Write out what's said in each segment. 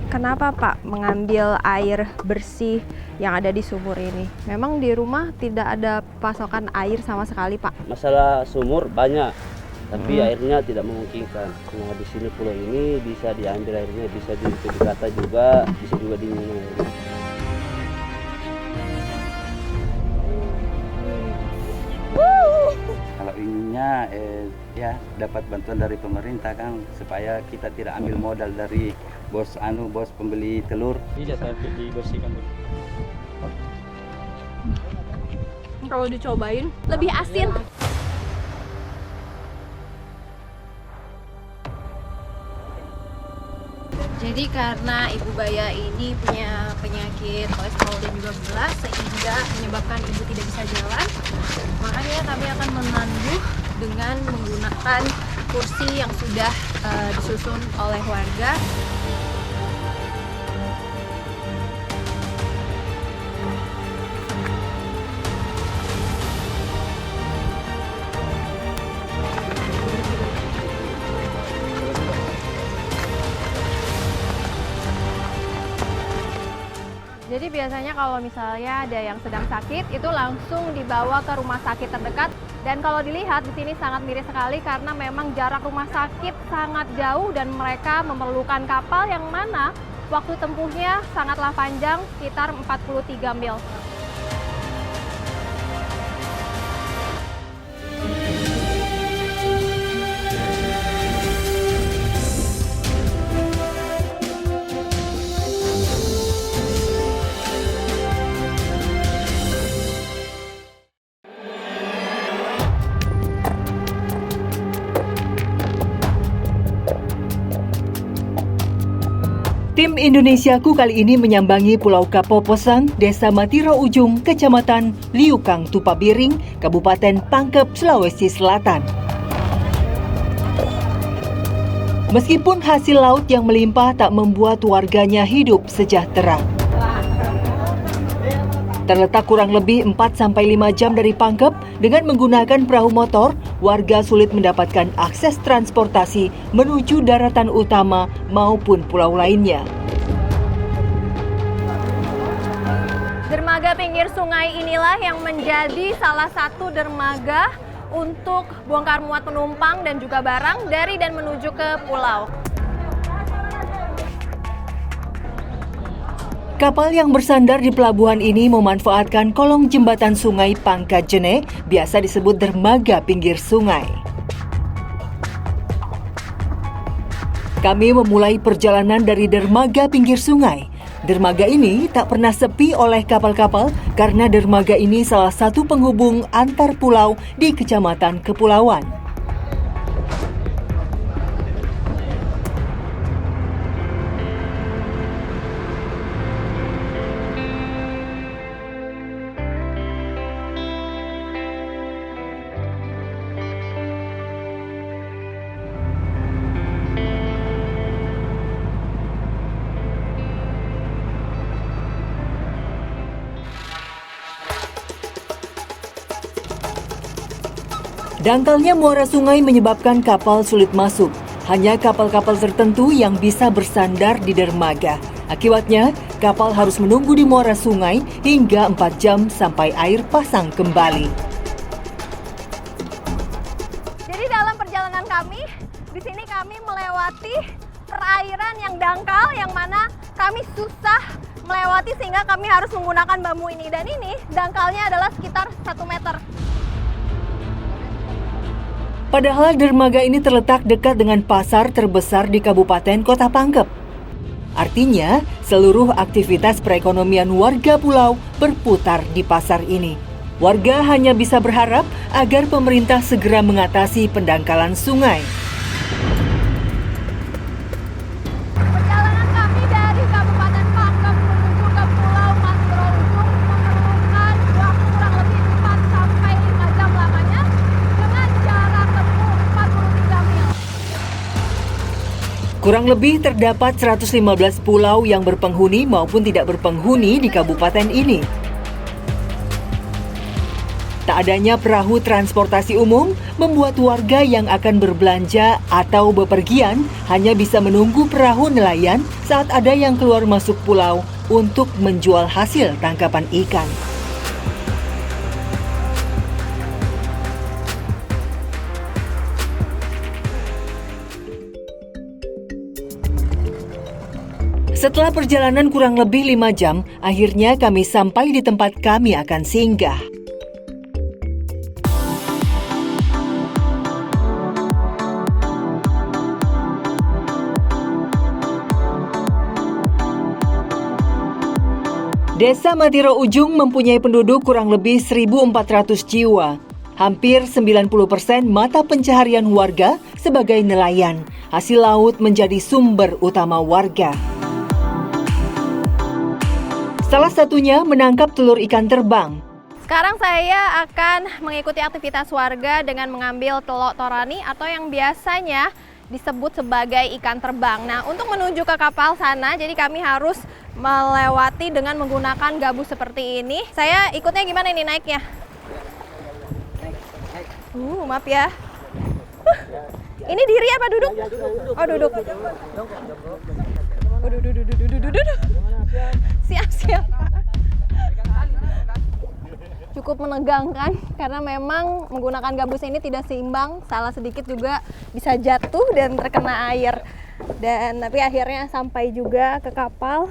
Kenapa Pak mengambil air bersih yang ada di sumur ini? Memang di rumah tidak ada pasokan air sama sekali Pak? Masalah sumur banyak, tapi airnya tidak memungkinkan. Nah, di sini pulau ini bisa diambil airnya, bisa dikata juga, bisa juga diminum. Kalau inginnya ya dapat bantuan dari pemerintah kan, supaya kita tidak ambil modal dari bos pembeli telur. Tidak, tapi dibersihkan dulu. Kalau dicobain lebih asin. Jadi karena Ibu Baya ini punya penyakit kolesterol dan juga gula sehingga menyebabkan ibu tidak bisa jalan, makanya kami akan menanduh dengan menggunakan kursi yang sudah disusun oleh warga. Jadi biasanya kalau misalnya ada yang sedang sakit, itu langsung dibawa ke rumah sakit terdekat. Dan kalau dilihat di sini sangat miris sekali karena memang jarak rumah sakit sangat jauh dan mereka memerlukan kapal yang mana waktu tempuhnya sangatlah panjang, sekitar 43 mil. Tim Indonesiaku kali ini menyambangi Pulau Kapoposang, Desa Matiro Ujung, Kecamatan Liukang, Tupabiring, Kabupaten Pangkep, Sulawesi Selatan. Meskipun hasil laut yang melimpah tak membuat warganya hidup sejahtera. Terletak kurang lebih 4-5 jam dari Pangkep, dengan menggunakan perahu motor, warga sulit mendapatkan akses transportasi menuju daratan utama maupun pulau lainnya. Dermaga pinggir sungai inilah yang menjadi salah satu dermaga untuk bongkar muat penumpang dan juga barang dari dan menuju ke pulau. Kapal yang bersandar di pelabuhan ini memanfaatkan kolong jembatan sungai Pangkajene, biasa disebut dermaga pinggir sungai. Kami memulai perjalanan dari dermaga pinggir sungai. Dermaga ini tak pernah sepi oleh kapal-kapal karena dermaga ini salah satu penghubung antar pulau di Kecamatan Kepulauan. Dangkalnya muara sungai menyebabkan kapal sulit masuk. Hanya kapal-kapal tertentu yang bisa bersandar di dermaga. Akibatnya, kapal harus menunggu di muara sungai hingga 4 jam sampai air pasang kembali. Jadi dalam perjalanan kami, di sini kami melewati perairan yang dangkal yang mana kami susah melewati sehingga kami harus menggunakan bambu ini. Dan ini dangkalnya adalah sekitar 1 meter. Padahal dermaga ini terletak dekat dengan pasar terbesar di Kabupaten Kota Pangkep. Artinya, seluruh aktivitas perekonomian warga pulau berputar di pasar ini. Warga hanya bisa berharap agar pemerintah segera mengatasi pendangkalan sungai. Perjalanan kami dari Kabupaten Pangkep menuju ke Pulau Matiro Ujung memerlukan waktu kurang lebih 4-5 jam lamanya dengan jarak tempuh 43 mil. Kurang lebih terdapat 115 pulau yang berpenghuni maupun tidak berpenghuni di kabupaten ini. Tak adanya perahu transportasi umum membuat warga yang akan berbelanja atau bepergian hanya bisa menunggu perahu nelayan saat ada yang keluar masuk pulau untuk menjual hasil tangkapan ikan. Setelah perjalanan kurang lebih 5 jam, akhirnya kami sampai di tempat kami akan singgah. Desa Matiro Ujung mempunyai penduduk kurang lebih 1.400 jiwa. Hampir 90% mata pencaharian warga sebagai nelayan. Hasil laut menjadi sumber utama warga. Salah satunya menangkap telur ikan terbang. Sekarang saya akan mengikuti aktivitas warga dengan mengambil telok torani atau yang biasanya disebut sebagai ikan terbang. Nah, untuk menuju ke kapal sana, jadi kami harus melewati dengan menggunakan gabus seperti ini. Saya ikutnya gimana ini naiknya? Maaf ya. Ini diri apa duduk? Oh, duduk. Oh, duduk. Siap. Cukup menegangkan karena memang menggunakan gabus ini tidak seimbang, salah sedikit juga bisa jatuh dan terkena air. Dan tapi akhirnya sampai juga ke kapal.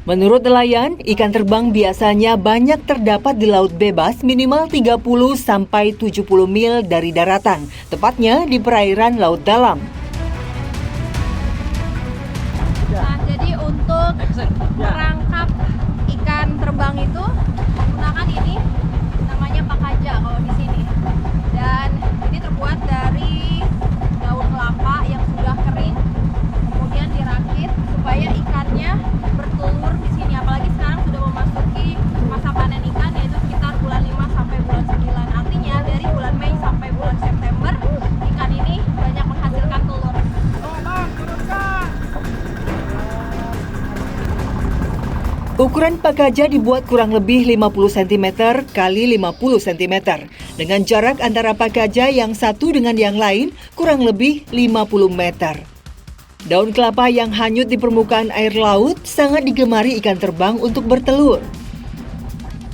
Menurut nelayan, ikan terbang biasanya banyak terdapat di laut bebas minimal 30 sampai 70 mil dari daratan, tepatnya di perairan laut dalam. Nah, jadi untuk merangkap ikan terbang itu menggunakan ini namanya pakaja kalau di sini. Dan ini terbuat dari daun kelapa yang sudah kering, kemudian dirakit supaya ikannya bertelur di sini. Apalagi sekarang sudah memasuki masa panen ikan, yaitu sekitar bulan 5 sampai bulan 9. Artinya dari bulan Mei sampai bulan September ikan ini banyak menghasilkan telur. Ukuran pakaja dibuat kurang lebih 50 cm kali 50 cm dengan jarak antara pakaja yang satu dengan yang lain kurang lebih 50 meter. Daun kelapa yang hanyut di permukaan air laut sangat digemari ikan terbang untuk bertelur.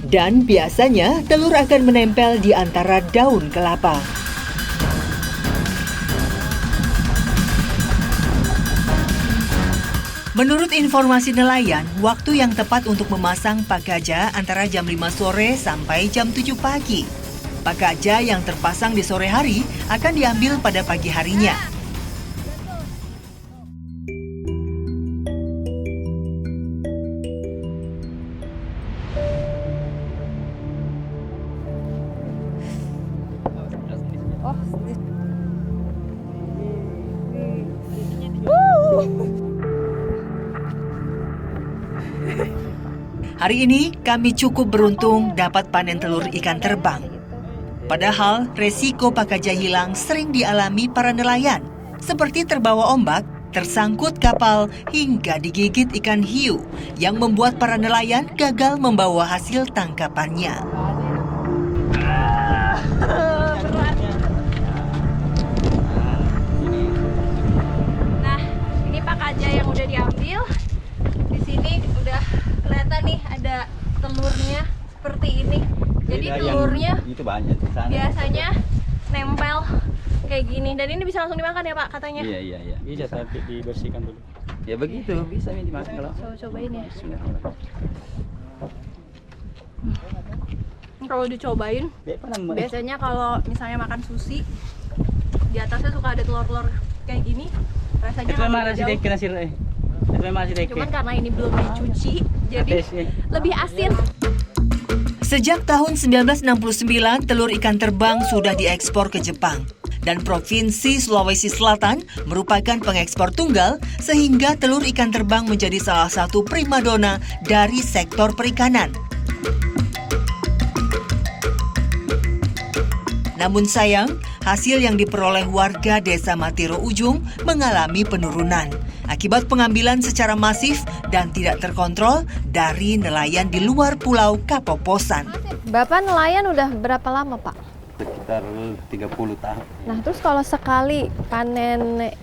Dan biasanya telur akan menempel di antara daun kelapa. Menurut informasi nelayan, waktu yang tepat untuk memasang pakaja antara jam 5 sore sampai jam 7 pagi. Pakaja yang terpasang di sore hari akan diambil pada pagi harinya. Hari ini kami cukup beruntung dapat panen telur ikan terbang. Padahal resiko pakaja hilang sering dialami para nelayan, seperti terbawa ombak, tersangkut kapal, hingga digigit ikan hiu yang membuat para nelayan gagal membawa hasil tangkapannya. Nah, ini pakaja yang udah diambil. Di sini udah kelihatan nih ada telurnya seperti ini. Jadi telurnya itu banyak di sana. Biasanya nempel kayak gini, dan ini bisa langsung dimakan ya Pak katanya? Iya. Bisa tapi dibersihkan dulu. Ya begitu, bisa dimakan kalau. Cobain ya. Kalau dicobain, biasanya kalau misalnya makan sushi, di atasnya suka ada telur-telur kayak gini. Rasanya cuman karena ini belum dicuci, jadi lebih asin. Sejak tahun 1969, telur ikan terbang sudah diekspor ke Jepang. Dan Provinsi Sulawesi Selatan merupakan pengekspor tunggal, sehingga telur ikan terbang menjadi salah satu primadona dari sektor perikanan. Namun sayang, hasil yang diperoleh warga desa Matiro Ujung mengalami penurunan akibat pengambilan secara masif dan tidak terkontrol dari nelayan di luar Pulau Kapoposan. Bapak nelayan udah berapa lama, Pak? Sekitar 30 tahun. Nah, terus kalau sekali panen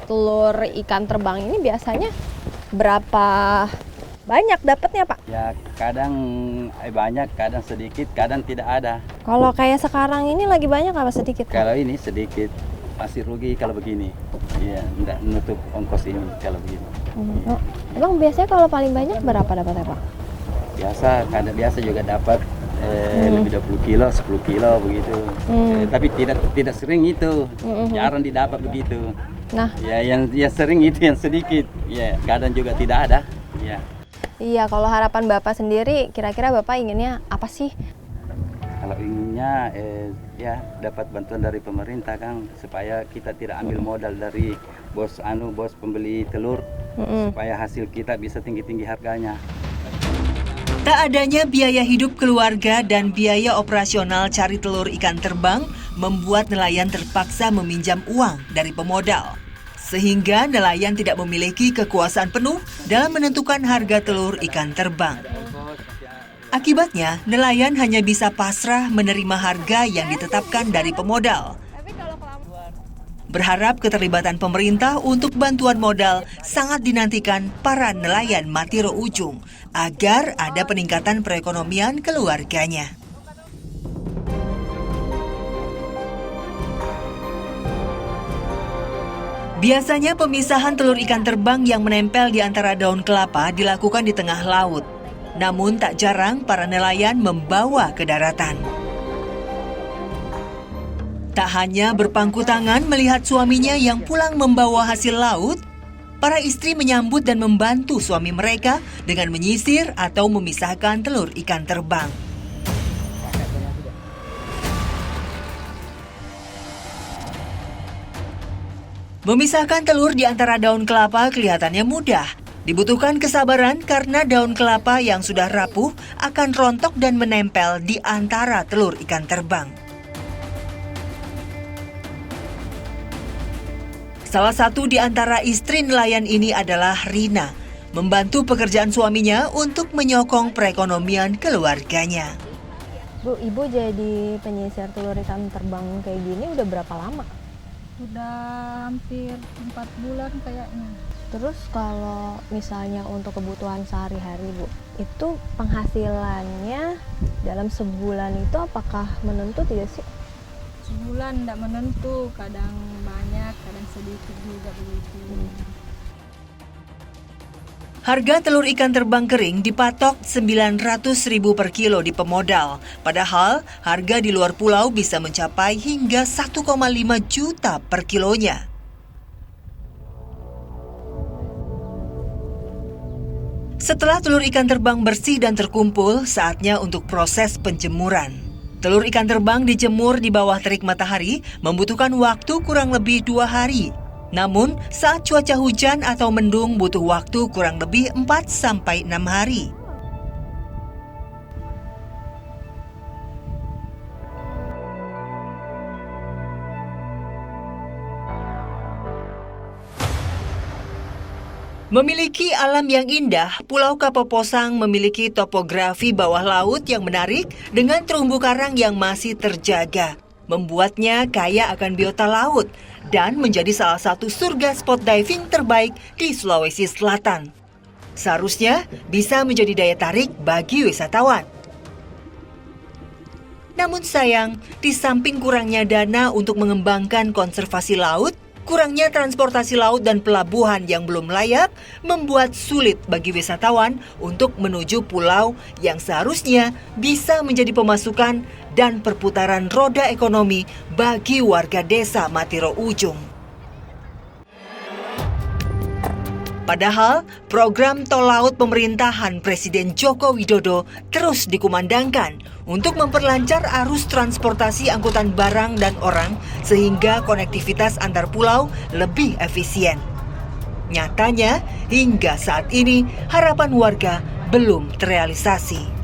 telur ikan terbang ini biasanya berapa banyak dapatnya, Pak? Ya kadang banyak, kadang sedikit, kadang tidak ada. Kalau kayak sekarang ini lagi banyak apa sedikit, Pak? Kalau ini sedikit, pasti rugi kalau begini. Iya, enggak menutup ongkos ini kalau begini. Oh, emang biasanya kalau paling banyak berapa dapatnya, Pak? Biasa juga dapat lebih 20 kilo, 10 kilo begitu. Tapi tidak sering itu, jarang didapat begitu. Nah, Ya yang sering itu yang sedikit. Ya kadang juga tidak ada. Ya. iya, kalau harapan Bapak sendiri, kira-kira Bapak inginnya apa sih? Kalau inginnya ya dapat bantuan dari pemerintah kan supaya kita tidak ambil modal dari bos pembeli telur supaya hasil kita bisa tinggi-tinggi harganya. Tak adanya biaya hidup keluarga dan biaya operasional cari telur ikan terbang membuat nelayan terpaksa meminjam uang dari pemodal. Sehingga nelayan tidak memiliki kekuasaan penuh dalam menentukan harga telur ikan terbang. Akibatnya, nelayan hanya bisa pasrah menerima harga yang ditetapkan dari pemodal. Berharap keterlibatan pemerintah untuk bantuan modal sangat dinantikan para nelayan Matiro Ujung agar ada peningkatan perekonomian keluarganya. Biasanya pemisahan telur ikan terbang yang menempel di antara daun kelapa dilakukan di tengah laut. Namun tak jarang para nelayan membawa ke daratan. Tak hanya berpangku tangan melihat suaminya yang pulang membawa hasil laut, para istri menyambut dan membantu suami mereka dengan menyisir atau memisahkan telur ikan terbang. Memisahkan telur di antara daun kelapa kelihatannya mudah. Dibutuhkan kesabaran karena daun kelapa yang sudah rapuh akan rontok dan menempel di antara telur ikan terbang. Salah satu di antara istri nelayan ini adalah Rina, membantu pekerjaan suaminya untuk menyokong perekonomian keluarganya. Bu, Ibu jadi penyisir telur ikan terbang kayak gini udah berapa lama? Udah hampir 4 bulan kayaknya. Terus kalau misalnya untuk kebutuhan sehari-hari, Bu, itu penghasilannya dalam sebulan itu apakah menentu tidak sih? Sebulan tidak menentu, kadang banyak, kadang sedikit juga begitu. Harga telur ikan terbang kering dipatok 900.000 per kilo di pemodal. Padahal harga di luar pulau bisa mencapai hingga 1,5 juta per kilonya. Setelah telur ikan terbang bersih dan terkumpul, saatnya untuk proses penjemuran. Telur ikan terbang dijemur di bawah terik matahari membutuhkan waktu kurang lebih 2 hari. Namun, saat cuaca hujan atau mendung butuh waktu kurang lebih 4-6 hari. Memiliki alam yang indah, Pulau Kapoposan memiliki topografi bawah laut yang menarik dengan terumbu karang yang masih terjaga. Membuatnya kaya akan biota laut dan menjadi salah satu surga spot diving terbaik di Sulawesi Selatan. Seharusnya bisa menjadi daya tarik bagi wisatawan. Namun sayang, di samping kurangnya dana untuk mengembangkan konservasi laut, kurangnya transportasi laut dan pelabuhan yang belum layak membuat sulit bagi wisatawan untuk menuju pulau yang seharusnya bisa menjadi pemasukan dan perputaran roda ekonomi bagi warga desa Matiro Ujung. Padahal program tol laut pemerintahan Presiden Joko Widodo terus dikumandangkan untuk memperlancar arus transportasi angkutan barang dan orang sehingga konektivitas antar pulau lebih efisien. Nyatanya, hingga saat ini harapan warga belum terrealisasi.